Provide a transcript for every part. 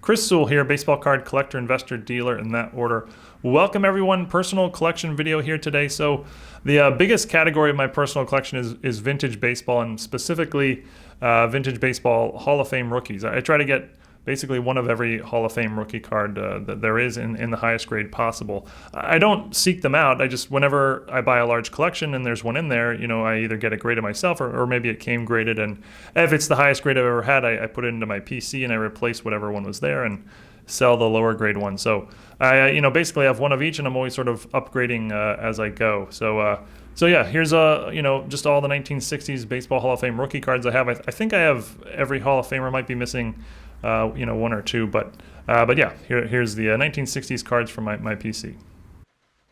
Chris Sewall here, baseball card collector, investor, dealer, in that order. Welcome everyone, personal collection video here today. So the biggest category of my personal collection is vintage baseball, and specifically vintage baseball Hall of Fame rookies. I try to get basically one of every Hall of Fame rookie card that there is in the highest grade possible. I don't seek them out. I just, whenever I buy a large collection and there's one in there, you know, I either get it graded myself or maybe it came graded. And if it's the highest grade I've ever had, I put it into my PC and I replace whatever one was there and sell the lower grade one. So I, basically have one of each, and I'm always sort of upgrading as I go. So yeah, here's just all the 1960s Baseball Hall of Fame rookie cards I have. I think I have every Hall of Famer. Might be missing one or two, but yeah, here's the 1960s cards from my PC.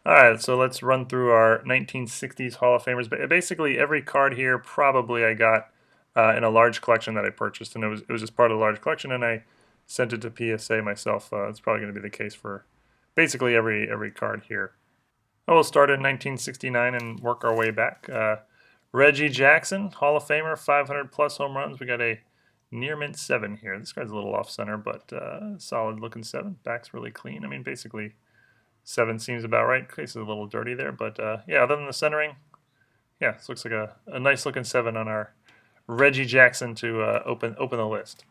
All right, so let's run through our 1960s Hall of Famers. But basically, every card here probably I got in a large collection that I purchased, and it was just part of the large collection, and I sent it to PSA myself. It's probably going to be the case for basically every card here. We'll start in 1969 and work our way back. Reggie Jackson, Hall of Famer, 500 plus home runs. We got a near mint 7 here. This guy's a little off center, but solid looking 7. Back's really clean. I mean, basically 7 seems about right. Case is a little dirty there, but yeah, other than the centering, yeah, this looks like a nice looking 7 on our Reggie Jackson to open the list.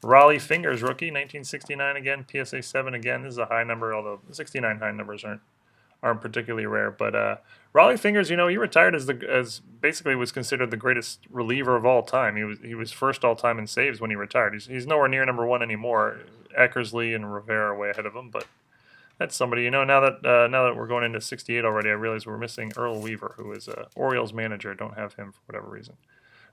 Raleigh Fingers rookie, 1969 again, PSA 7 again. This is a high number, although 69 high numbers aren't particularly rare. But Raleigh Fingers, he retired as basically was considered the greatest reliever of all time. He was first all time in saves when he retired. He's nowhere near number 1 anymore. Eckersley and Rivera are way ahead of him, but that's somebody. Now that we're going into 68 already, I realize we're missing Earl Weaver, who is Orioles manager. I don't have him for whatever reason.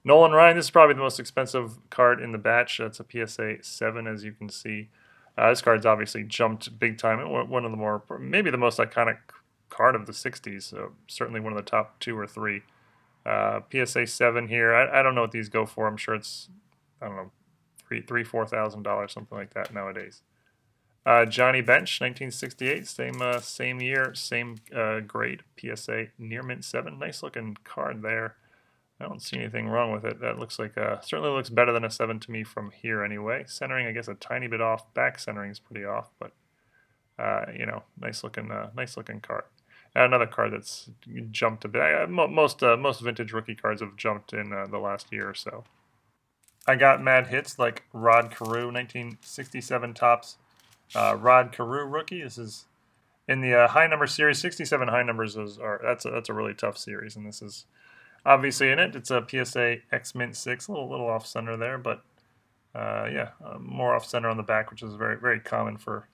Nolan Ryan, this is probably the most expensive card in the batch. That's a PSA 7, as you can see. This card's obviously jumped big time. One of the more, maybe the most iconic card of the 60s. Certainly one of the top 2 or 3. PSA 7 here. I don't know what these go for. I'm sure it's, I don't know, $4,000, something like that nowadays. Johnny Bench, 1968, same year, same grade. PSA near mint 7. Nice looking card there. I don't see anything wrong with it. That looks like certainly looks better than a 7 to me from here anyway. Centering, I guess, a tiny bit off. Back centering is pretty off, but nice looking card. And another card that's jumped a bit. Most vintage rookie cards have jumped in the last year or so. I got mad hits like Rod Carew, 1967 Topps. Rod Carew rookie. This is in the high number series. 67 high numbers that's a really tough series, and this is obviously in it. It's a PSA X Mint 6, a little off center there, but more off center on the back, which is very, very common for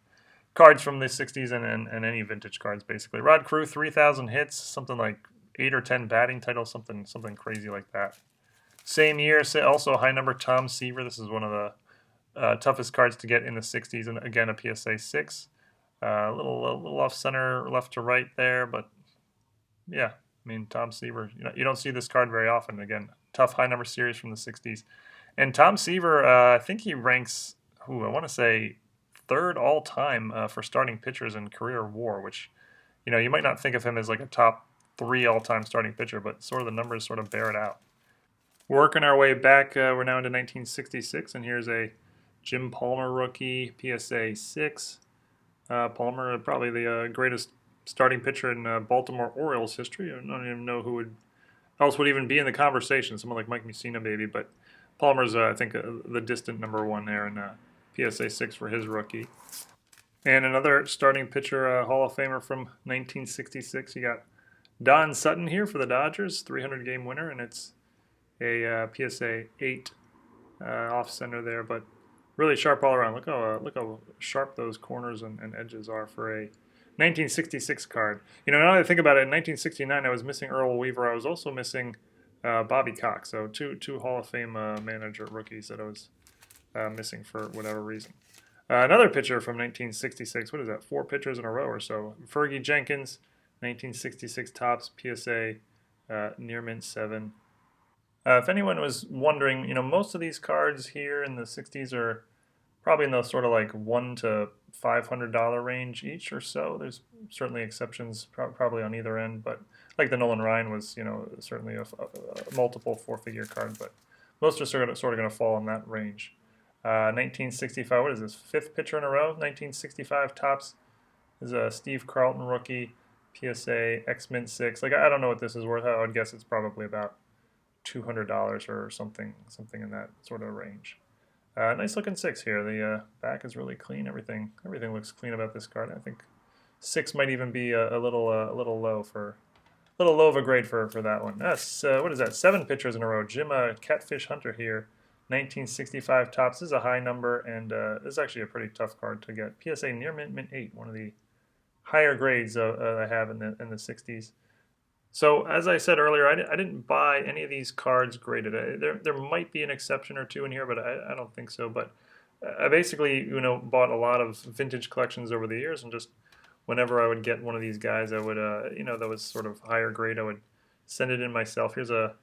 cards from the 60s and any vintage cards, basically. Rod Carew, 3,000 hits, something like 8 or 10 batting titles, something crazy like that. Same year, also a high number, Tom Seaver. This is one of the toughest cards to get in the 60s, and again, a PSA 6. A little off center, left to right there, but yeah. I mean, Tom Seaver, you don't see this card very often. Again, tough high number series from the 60s. And Tom Seaver, I think he ranks, I want to say 3rd all time for starting pitchers in career WAR, which, you might not think of him as like a top 3 all time starting pitcher, but sort of the numbers sort of bear it out. Working our way back, we're now into 1966, and here's a Jim Palmer rookie, PSA 6. Palmer, probably the greatest starting pitcher in Baltimore Orioles history. I don't even know who else would even be in the conversation. Someone like Mike Mussina, maybe, but Palmer's, I think, the distant number 1 there in PSA 6 for his rookie. And another starting pitcher, Hall of Famer from 1966. You got Don Sutton here for the Dodgers, 300-game winner, and it's a PSA 8 off center there, but really sharp all around. Look how sharp those corners and edges are for a 1966 card. Now that I think about it, in 1969 I was missing Earl Weaver. I was also missing Bobby Cox. So two Hall of Fame manager rookies that I was missing for whatever reason. Another pitcher from 1966. What is that? 4 pitchers in a row or so. Fergie Jenkins, 1966 Topps, PSA near mint 7. If anyone was wondering, most of these cards here in the 60s are probably in the sort of like $100 to $500 range each or so. There's certainly exceptions probably on either end, but like the Nolan Ryan was, certainly a multiple 4-figure card, but most are sort of going to fall in that range. 1965, what is this, fifth pitcher in a row? 1965 tops is a Steve Carlton rookie, PSA X-Mint 6. Like, I don't know what this is worth. I would guess it's probably about $200 or something in that sort of range. Nice looking 6 here. The back is really clean. Everything looks clean about this card. I think 6 might even be a little low of a grade for that one. That's what is that? 7 pitchers in a row. Jim Catfish Hunter here. 1965 tops. This is a high number, and this is actually a pretty tough card to get. PSA near mint 8, one of the higher grades I have in the 60s. So as I said earlier, I didn't buy any of these cards graded. There might be an exception or two in here, but I don't think so. But I basically bought a lot of vintage collections over the years, and just whenever I would get one of these guys, I would that was sort of higher grade, I would send it in myself. Here's a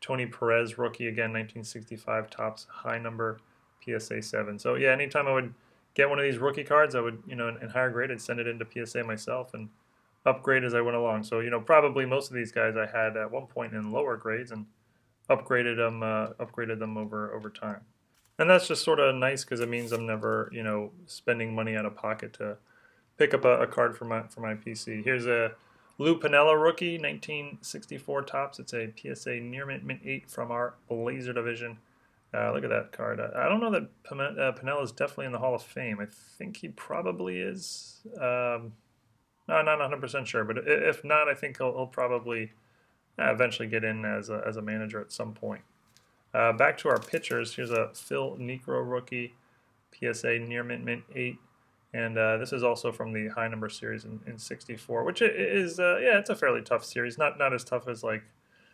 Tony Perez rookie again, 1965 tops, high number, PSA 7. So yeah, anytime I would get one of these rookie cards, I would in higher grade, I'd send it into PSA myself and upgrade as I went along. So probably most of these guys I had at one point in lower grades and upgraded them over time. And that's just sort of nice because it means I'm never spending money out of pocket to pick up a card for my PC. Here's a Lou Piniella rookie, 1964 tops. It's a PSA near mint 8 from our Blazer division. Look at that card. I don't know that Piniella is definitely in the Hall of Fame. I think he probably is. No, I'm not 100% sure, but if not, I think he'll probably eventually get in as a manager at some point. Back to our pitchers. Here's a Phil Niekro rookie, PSA near mint 8. And this is also from the high number series in 64, which is, yeah, it's a fairly tough series. Not as tough as like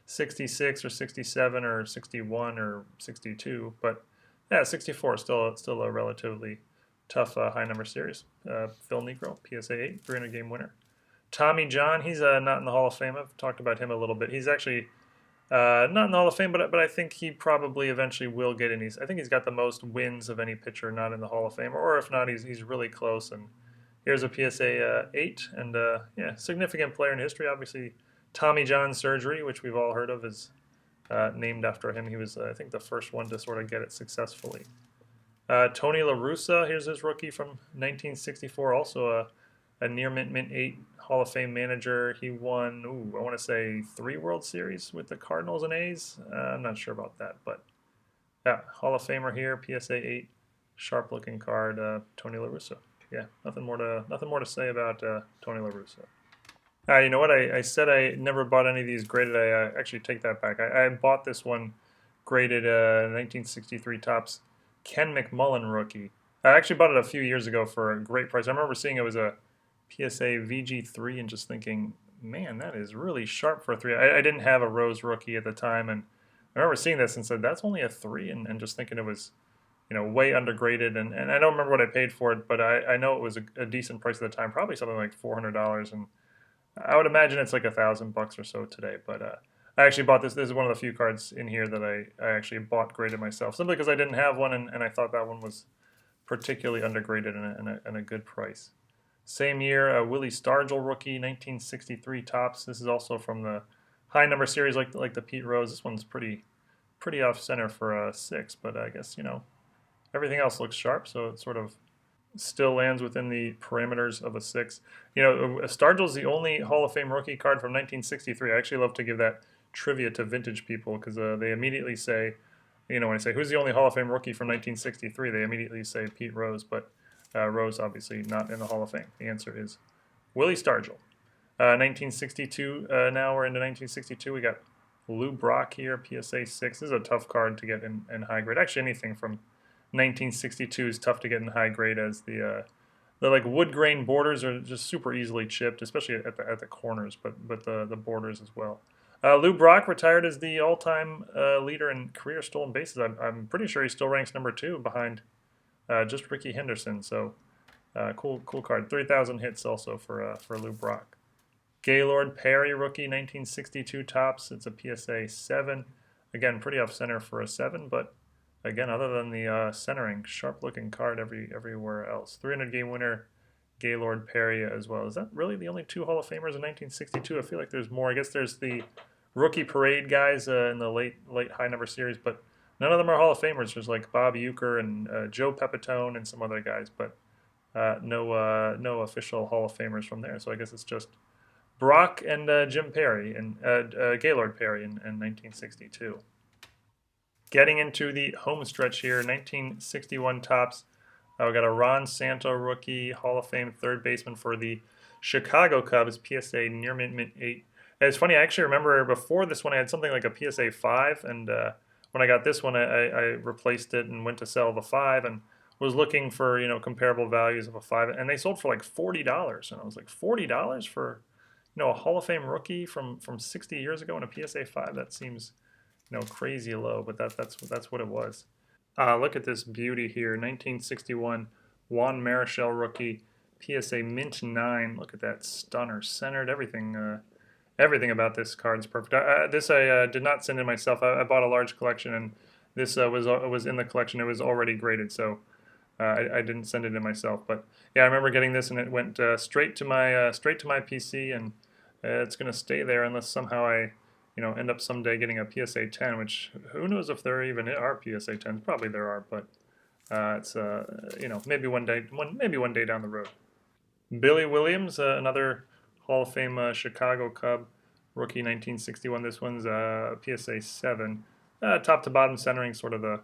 66 or 67 or 61 or 62, but yeah, 64 is still a relatively tough high number series. Phil Niekro, PSA 8, 300 game winner. Tommy John, he's not in the Hall of Fame. I've talked about him a little bit. He's actually not in the Hall of Fame, but I think he probably eventually will get in. I think he's got the most wins of any pitcher not in the Hall of Fame, or if not, he's really close. And here's a PSA 8, and yeah, significant player in history. Obviously, Tommy John surgery, which we've all heard of, is named after him. He was, I think, the first one to sort of get it successfully. Tony La Russa, here's his rookie from 1964, also a near mint 8 Hall of Fame manager. He won, I want to say 3 World Series with the Cardinals and A's. I'm not sure about that, but yeah, Hall of Famer here, PSA 8, sharp looking card, Tony La Russa. Yeah, nothing more to say about Tony La Russa. You know what? I said I never bought any of these graded. I actually take that back. I bought this one graded 1963 tops Ken McMullen rookie. I actually bought it a few years ago for a great price. I remember seeing it was a PSA VG3 and just thinking, man, that is really sharp for a 3. I didn't have a Rose rookie at the time, and I remember seeing this and said, that's only a 3, and just thinking it was way undergraded, and I don't remember what I paid for it, but I know it was a decent price at the time, probably something like $400, and I would imagine it's like $1,000 or so today. But I actually bought this. This is one of the few cards in here that I actually bought graded myself, simply because I didn't have one, and I thought that one was particularly undergraded and a good price. Same year, Willie Stargell rookie, 1963 tops. This is also from the high number series, like the Pete Rose. This one's pretty off center for a 6, but I guess everything else looks sharp, so it sort of still lands within the parameters of a 6. Stargell's the only Hall of Fame rookie card from 1963. I actually love to give that trivia to vintage people because they immediately say, when I say who's the only Hall of Fame rookie from 1963, they immediately say Pete Rose, but Rose obviously not in the Hall of Fame. The answer is Willie Stargell. 1962, now we're into 1962. We got Lou Brock here, PSA 6. This is a tough card to get in high grade. Actually, anything from 1962 is tough to get in high grade, as the like wood grain borders are just super easily chipped, especially at the corners, but the borders as well. Lou Brock retired as the all-time leader in career stolen bases. I'm pretty sure he still ranks number 2 behind just Ricky Henderson. So cool card. 3,000 hits also for Lou Brock. Gaylord Perry rookie, 1962 tops. It's a PSA 7. Again, pretty off center for a 7, but again, other than the centering, sharp-looking card everywhere else. 300 game winner, Gaylord Perry as well. Is that really the only 2 Hall of Famers in 1962? I feel like there's more. I guess there's the rookie parade guys in the late high number series, but None of them are Hall of Famers. There's like Bob Uecker and Joe Pepitone and some other guys, but no official Hall of Famers from there. So I guess it's just Brock and Jim Perry and Gaylord Perry in 1962. Getting into the home stretch here, 1961 tops. We got a Ron Santo rookie, Hall of Fame third baseman for the Chicago Cubs, PSA near mint 8. And it's funny, I actually remember before this one I had something like a PSA 5, and when I got this one I replaced it and went to sell the 5 and was looking for comparable values of a 5, and they sold for like $40, and I was like, $40 for a Hall of Fame rookie from 60 years ago in a PSA 5? That seems crazy low, but that's what it was. Look at this beauty here, 1961 Juan Marichal rookie, PSA mint 9. Look at that stunner, centered, everything. Everything about this card is perfect. This I did not send in myself. I bought a large collection, and this was in the collection. It was already graded, so I didn't send it in myself. But yeah, I remember getting this, and it went straight to my PC, and it's going to stay there unless somehow I end up someday getting a PSA 10, which who knows if there even are PSA 10s. Probably there are, but it's maybe one day down the road. Billy Williams, another Hall of Fame Chicago Cub rookie, 1961. This one's PSA 7. Top to bottom centering, sort of the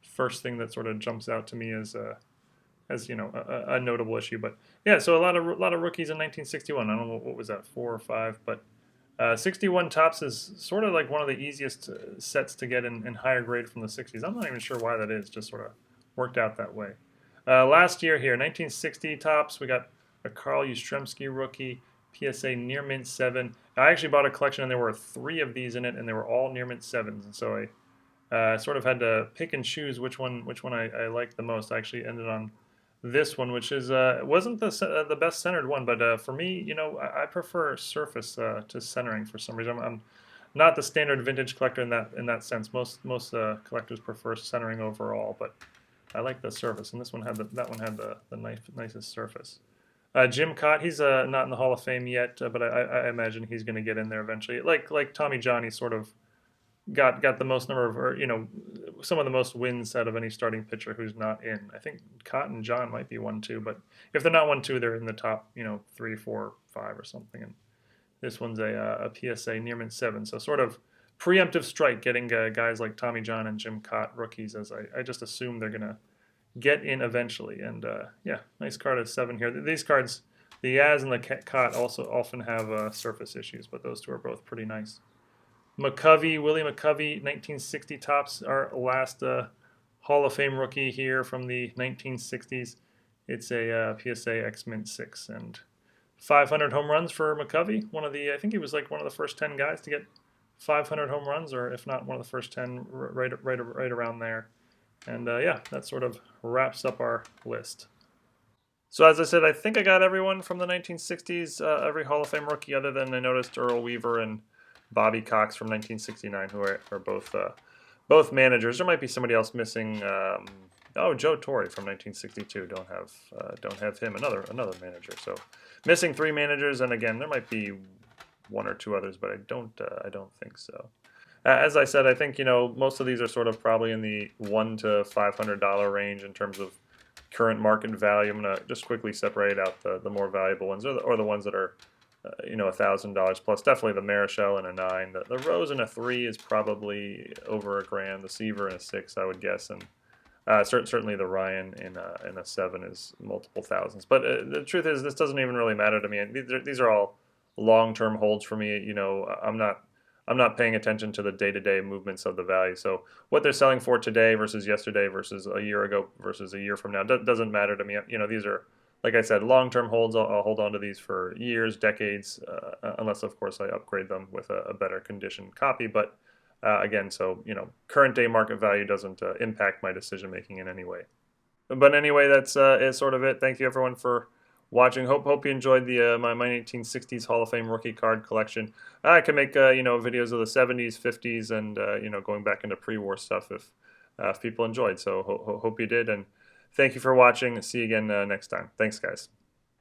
first thing that sort of jumps out to me as a notable issue. But yeah, so a lot of rookies in 1961. I don't know what was that, 4 or 5, but 61 tops is sort of like one of the easiest sets to get in higher grade from the 60s. I'm not even sure why that is. Just sort of worked out that way. Last year here, 1960 tops, we got a Carl Yastrzemski rookie, PSA near mint 7. I actually bought a collection, and there were 3 of these in it, and they were all near mint 7s. And so I sort of had to pick and choose which one I liked the most. I actually ended on this one, which is wasn't the best centered one, but for me, I prefer surface to centering for some reason. I'm not the standard vintage collector in that sense. Most collectors prefer centering overall, but I like the surface, and that one had the nicest surface. Jim Cott, he's not in the Hall of Fame yet, but I imagine he's going to get in there eventually. Like Tommy John, he sort of got the most number of, or some of the most wins out of any starting pitcher who's not in. I think Cott and John might be 1-2, but if they're not 1-2, they're in the top 3, 4, 5 or something. And this one's a PSA near mint 7, so sort of preemptive strike getting guys like Tommy John and Jim Cott rookies, as I just assume they're gonna get in eventually. And yeah, nice card at 7 here. These cards, the Yaz and the Cott, also often have surface issues, but those two are both pretty nice. McCovey, Willie McCovey, 1960 tops, our last Hall of Fame rookie here from the 1960s. It's a PSA X Mint 6, and 500 home runs for McCovey. I think he was like one of the first 10 guys to get 500 home runs, or if not one of the first 10, right around there. And yeah, that sort of wraps up our list. So as I said, I think I got everyone from the 1960s, every Hall of Fame rookie, other than I noticed Earl Weaver and Bobby Cox from 1969, who are both managers. There might be somebody else missing. Joe Torre from 1962. Don't have him. Another manager. So missing 3 managers, and again, there might be 1 or 2 others, but I don't think so. As I said, I think most of these are sort of probably in the $100 to $500 range in terms of current market value. I'm gonna just quickly separate out the more valuable ones, or the ones that are $1,000 plus. Definitely the Marichal in a 9. The Rose in a 3 is probably over $1,000. The Seaver in a 6, I would guess, and certainly the Ryan in a 7 is multiple thousands. But the truth is, this doesn't even really matter to me. These are all long-term holds for me. I'm not paying attention to the day-to-day movements of the value. So what they're selling for today versus yesterday versus a year ago versus a year from now doesn't matter to me. These are, like I said, long-term holds. I'll hold on to these for years, decades, unless, of course, I upgrade them with a better conditioned copy. But again, so current day market value doesn't impact my decision making in any way. But anyway, that's is sort of it. Thank you, everyone, for watching. Hope you enjoyed the my 1960s Hall of Fame rookie card collection. I can make videos of the 70s, 50s, and going back into pre-war stuff if people enjoyed. So hope you did, and thank you for watching. See you again next time. Thanks, guys.